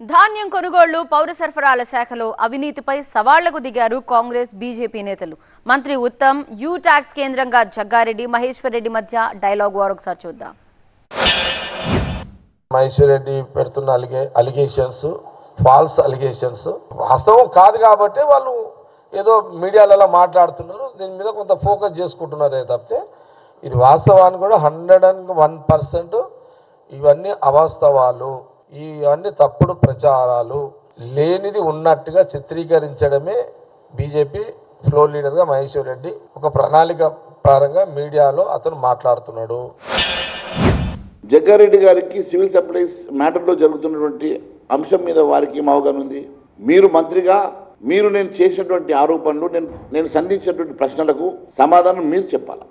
ధాన్యం కొనుగోళ్లు పౌర సరఫరాల శాఖలో అవినీతిపై సవాళ్లకు దిగారు కాంగ్రెస్ బీజేపీ నేతలు. మంత్రి ఉత్తమ్, యూ ట్యాక్స్ కేంద్రంగా జగ్గారెడ్డి, మహేశ్వర్ రెడ్డి మధ్య డైలాగ్ వార్ ఒకసారి చూద్దాం. మహేశ్వర్ రెడ్డి పెడుతున్న అలిగేషన్స్ ఫాల్స్ అలిగేషన్స్ వాస్తవం కాదు కాబట్టి వాళ్ళు ఏదో మీడియాలలో మాట్లాడుతున్నారు. దీని మీద కొంత ఫోకస్ చేసుకుంటున్నారే తప్పితే ఇది వాస్తవాన్ని కూడా 101% ఇవన్నీ అవాస్తవాలు, ఇవన్నీ తప్పుడు ప్రచారాలు, లేనిది ఉన్నట్టుగా చిత్రీకరించడమే బీజేపీ ఫ్లోర్ లీడర్గా మహేశ్వర్ రెడ్డి ఒక ప్రణాళిక పరంగా మీడియాలో అతను మాట్లాడుతున్నాడు. జగ్గారెడ్డి గారికి సివిల్ సప్లైస్ మ్యాటర్లో జరుగుతున్నటువంటి అంశం మీద వారికి ఏం అవగాహన ఉంది? మీరు మంత్రిగా నేను చేసినటువంటి ఆరోపణలు, నేను సంధించినటువంటి ప్రశ్నలకు సమాధానం మీరు చెప్పాలి.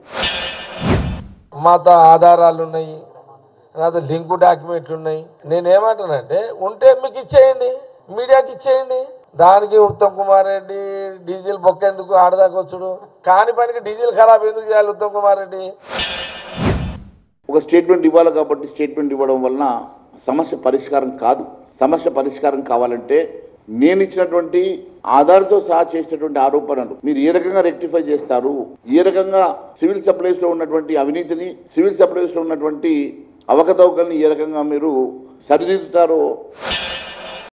మాతో ఆధారాలు ఉన్నాయి, నాతో లింకు డాక్యుమెంట్లు ఉన్నాయి. నేనేమంటానంటే ఉంటే మీకు ఇచ్చేయండి, మీడియాకి ఇచ్చేయండి. దానికి ఉత్తమ్ కుమార్ రెడ్డి డీజిల్ బొక్క ఎందుకు ఆడదాకొచ్చుడు? కాని పనికి డీజిల్ ఖరాబ్ ఎందుకు చేయాలి ఉత్తమ్ కుమార్ రెడ్డి? ఒక స్టేట్మెంట్ ఇవ్వాలి కాబట్టి స్టేట్మెంట్ ఇవ్వడం వలన సమస్య పరిష్కారం కాదు. సమస్య పరిష్కారం కావాలంటే నేను ఇచ్చినటువంటి ఆధార్తో సహా చేసినటువంటి ఆరోపణలు మీరు ఏ రకంగా రెక్టిఫై చేస్తారు, ఏ రకంగా సివిల్ సప్లైస్లో ఉన్నటువంటి అవినీతిని, సివిల్ సప్లైస్లో ఉన్నటువంటి అవకతవకల్ని ఏ రకంగా మీరు సరిదిద్దుతారో